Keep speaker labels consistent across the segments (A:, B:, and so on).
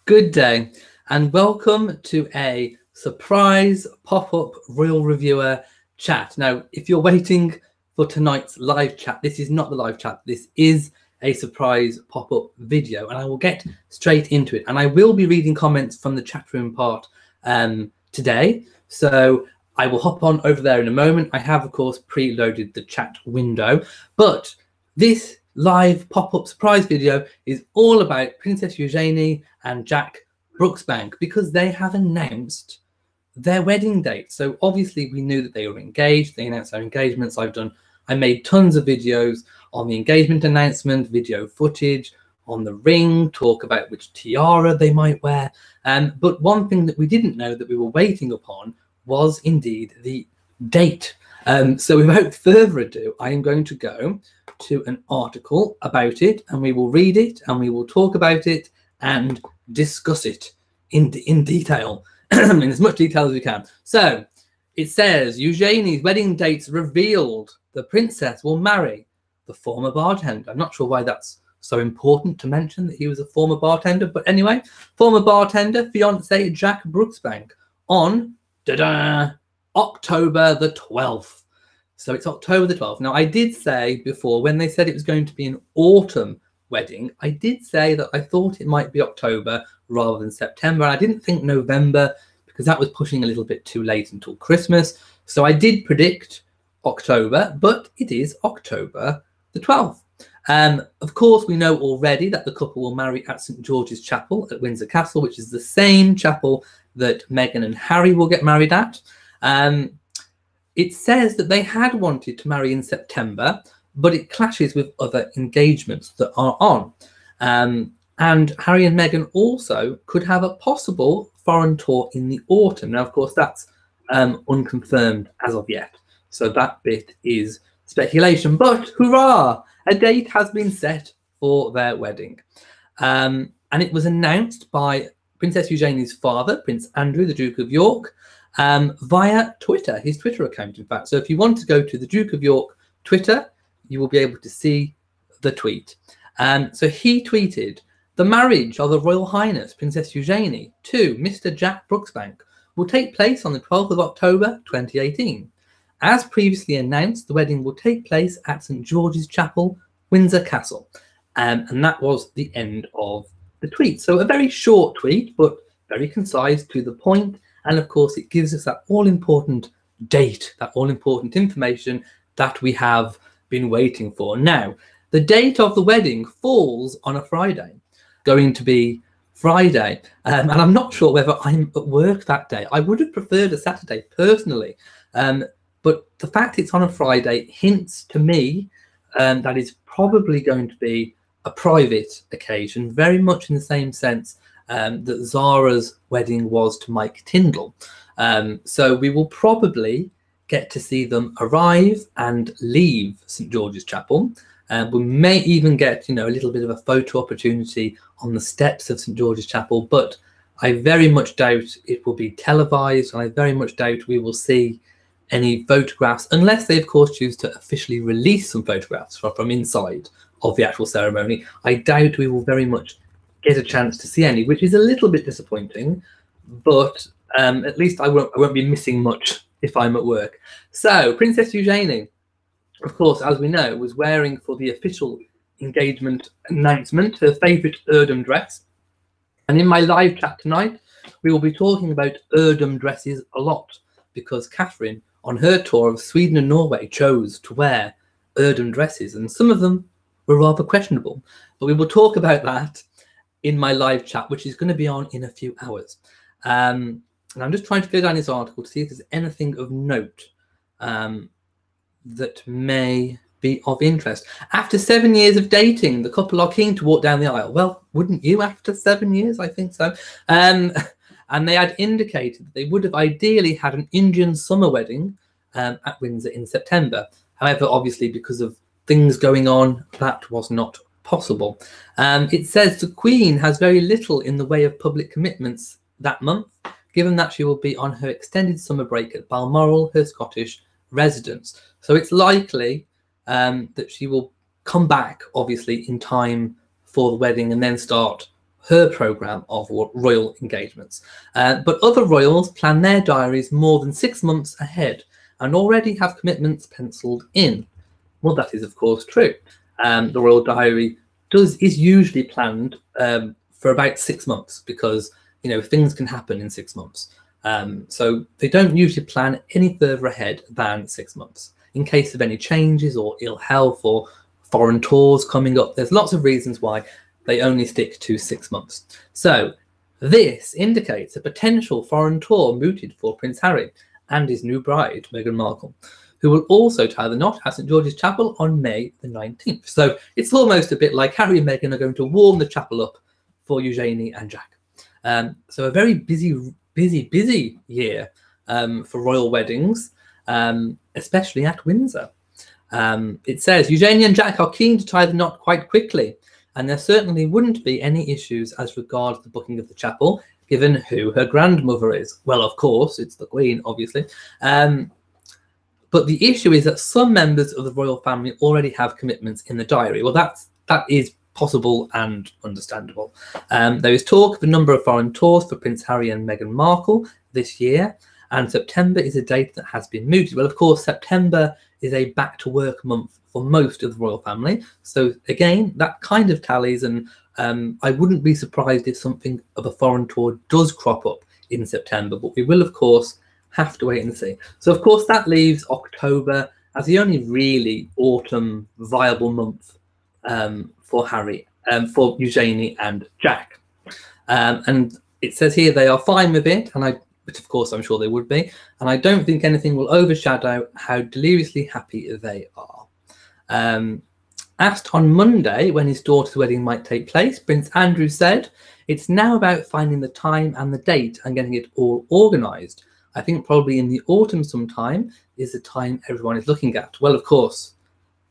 A: Good day, and welcome to a surprise pop-up Royal Reviewer chat. Now, if you're waiting for tonight's live chat, this is not the live chat. This is a surprise pop-up video, and I will get straight into it. And I will be reading comments from the chat room part today, so I will hop on over there in a moment. I have, of course, preloaded the chat window, but this live pop-up surprise video is all about Princess Eugenie and Jack Brooksbank because they have announced their wedding date. So obviously we knew that they were engaged. They announced their engagements. I made tons of videos on the engagement announcement, video footage on the ring, talk about which tiara they might wear. But one thing that we didn't know that we were waiting upon was indeed the date. So without further ado, I am going to go to an article about it, and we will read it and we will talk about it and discuss it in detail, in as much detail as we can. So it says, Eugenie's wedding dates revealed. The princess will marry the former bartender. I'm not sure why that's so important to mention that he was a former bartender, but anyway, former bartender, fiance Jack Brooksbank on October the 12th. So it's October the 12th. Now, I did say before, when they said it was going to be an autumn wedding, I did say that I thought it might be October rather than September. I didn't think November because that was pushing a little bit too late until Christmas. So I did predict October, but it is October the 12th. Of course, we know already that the couple will marry at St. George's Chapel at Windsor Castle, which is the same chapel that Meghan and Harry will get married at. It says that they had wanted to marry in September, but it clashes with other engagements that are on. And Harry and Meghan also could have a possible foreign tour in the autumn. Now, of course, that's unconfirmed as of yet. So that bit is speculation. But hurrah! A date has been set for their wedding. And it was announced by Princess Eugenie's father, Prince Andrew, the Duke of York, via Twitter, his Twitter account, in fact. So if you want to go to the Duke of York Twitter, you will be able to see the tweet. So he tweeted, the marriage of the Royal Highness Princess Eugenie to Mr. Jack Brooksbank will take place on the 12th of October 2018. As previously announced, the wedding will take place at St. George's Chapel, Windsor Castle. And that was the end of the tweet. So a very short tweet, but very concise, to the point. And of course, it gives us that all-important date, that all-important information that we have been waiting for. Now, the date of the wedding falls on a Friday, going to be Friday. And I'm not sure whether I'm at work that day. I would have preferred a Saturday personally. But the fact it's on a Friday hints to me that it's probably going to be a private occasion, very much in the same sense that Zara's wedding was to Mike Tyndall. So we will probably get to see them arrive and leave St. George's Chapel. We may even get, a little bit of a photo opportunity on the steps of St. George's Chapel, but I very much doubt it will be televised, and I very much doubt we will see any photographs, unless they, of course, choose to officially release some photographs from inside of the actual ceremony. I doubt we will very much get a chance to see any, which is a little bit disappointing, but at least I won't be missing much if I'm at work. So Princess Eugenie, of course, as we know, was wearing for the official engagement announcement her favourite Erdem dress. And in my live chat tonight, we will be talking about Erdem dresses a lot, because Catherine, on her tour of Sweden and Norway, chose to wear Erdem dresses, and some of them were rather questionable. But we will talk about that in my live chat, which is going to be on in a few hours. And I'm just trying to go down this article to see if there's anything of note that may be of interest. After 7 years of dating, the couple are keen to walk down the aisle. Well, wouldn't you after 7 years? I think so. And they had indicated that they would have ideally had an Indian summer wedding at Windsor in September. However, obviously, because of things going on, that was not possible. It says the Queen has very little in the way of public commitments that month, given that she will be on her extended summer break at Balmoral, her Scottish residence. So it's likely that she will come back, obviously, in time for the wedding and then start her programme of royal engagements. But other royals plan their diaries more than 6 months ahead and already have commitments penciled in. Well, that is, of course, true. The royal diary is usually planned for about 6 months because, you know, things can happen in 6 months. So they don't usually plan any further ahead than 6 months. In case of any changes or ill health or foreign tours coming up, there's lots of reasons why they only stick to 6 months. So this indicates a potential foreign tour mooted for Prince Harry and his new bride, Meghan Markle, who will also tie the knot at St George's Chapel on May the 19th. So it's almost a bit like Harry and Meghan are going to warm the chapel up for Eugenie and Jack. So a very busy year for royal weddings, especially at Windsor. It says Eugenie and Jack are keen to tie the knot quite quickly, and there certainly wouldn't be any issues as regards the booking of the chapel, given who her grandmother is. Well, of course, it's the Queen, obviously. But the issue is that some members of the royal family already have commitments in the diary. Well, that is possible and understandable. There is talk of a number of foreign tours for Prince Harry and Meghan Markle this year, and September is a date that has been mooted. Well, of course, September is a back-to-work month for most of the royal family. So again, that kind of tallies, and I wouldn't be surprised if something of a foreign tour does crop up in September, but we will, of course, have to wait and see. So, of course, that leaves October as the only really autumn viable month for Harry, for Eugenie and Jack. And it says here they are fine with it, which of course I'm sure they would be, and I don't think anything will overshadow how deliriously happy they are. Asked on Monday when his daughter's wedding might take place, Prince Andrew said, "It's now about finding the time and the date and getting it all organised. I think probably in the autumn sometime is the time everyone is looking at." Well, of course,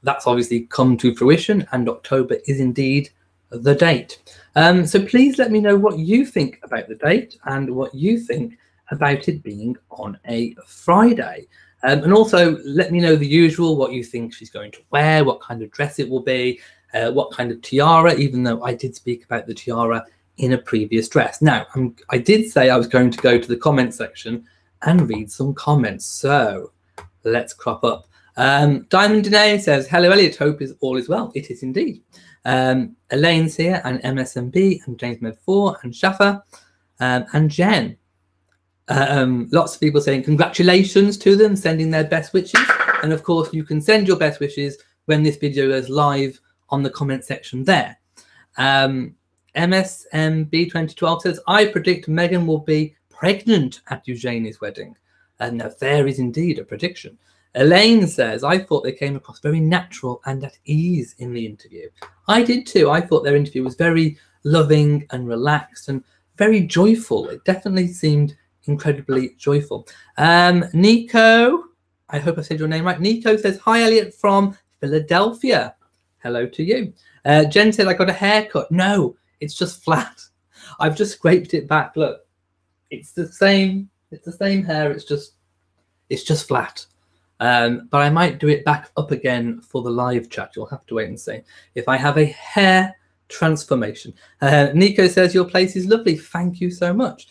A: that's obviously come to fruition, and October is indeed the date. So please let me know what you think about the date and what you think about it being on a Friday. And also let me know the usual, what you think she's going to wear, what kind of dress it will be, what kind of tiara, even though I did speak about the tiara in a previous dress. Now, I did say I was going to go to the comment section and read some comments. So let's crop up. Diamond Danae says, "Hello, Elliot. Hope all is well." It is indeed. Elaine's here, and MSMB, and James Med4, and Shaffa, and Jen. Lots of people saying congratulations to them, sending their best wishes. And of course, you can send your best wishes when this video goes live on the comment section there. MSMB 2012 says, "I predict Meghan will be pregnant at Eugenie's wedding." And now there is indeed a prediction. Elaine says, "I thought they came across very natural and at ease in the interview." I did too. I thought their interview was very loving and relaxed and very joyful. It definitely seemed incredibly joyful. Nico, I hope I said your name right. Nico says, "Hi, Elliot from Philadelphia." Hello to you. Jen said, "I got a haircut." No, it's just flat. I've just scraped it back. Look, it's the same. It's the same hair. It's just flat. But I might do it back up again for the live chat. You'll have to wait and see if I have a hair transformation. Nico says, "Your place is lovely. Thank you so much."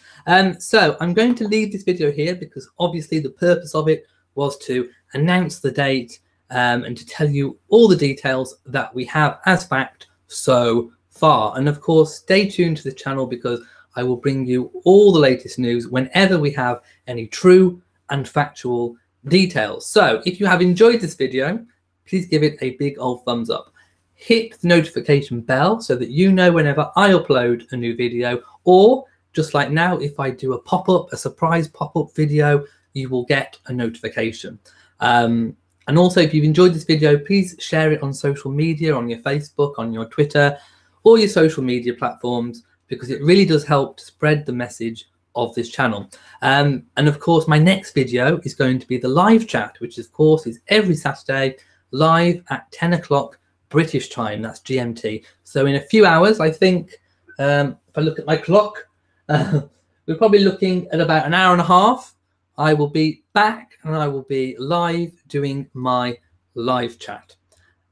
A: So I'm going to leave this video here because obviously the purpose of it was to announce the date and to tell you all the details that we have as fact so far. And of course, stay tuned to the channel because I will bring you all the latest news whenever we have any true and factual details. So if you have enjoyed this video, please give it a big old thumbs up. Hit the notification bell so that you know whenever I upload a new video, or just like now, if I do a surprise pop-up video, you will get a notification. And also, if you've enjoyed this video, please share it on social media, on your Facebook, on your Twitter, or your social media platforms, because it really does help to spread the message of this channel. And of course, my next video is going to be the live chat, which of course is every Saturday live at 10 o'clock British time. That's GMT. So in a few hours, I think, if I look at my clock, we're probably looking at about an hour and a half. I will be back and I will be live doing my live chat.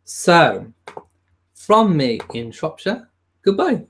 A: So from me in Shropshire, goodbye.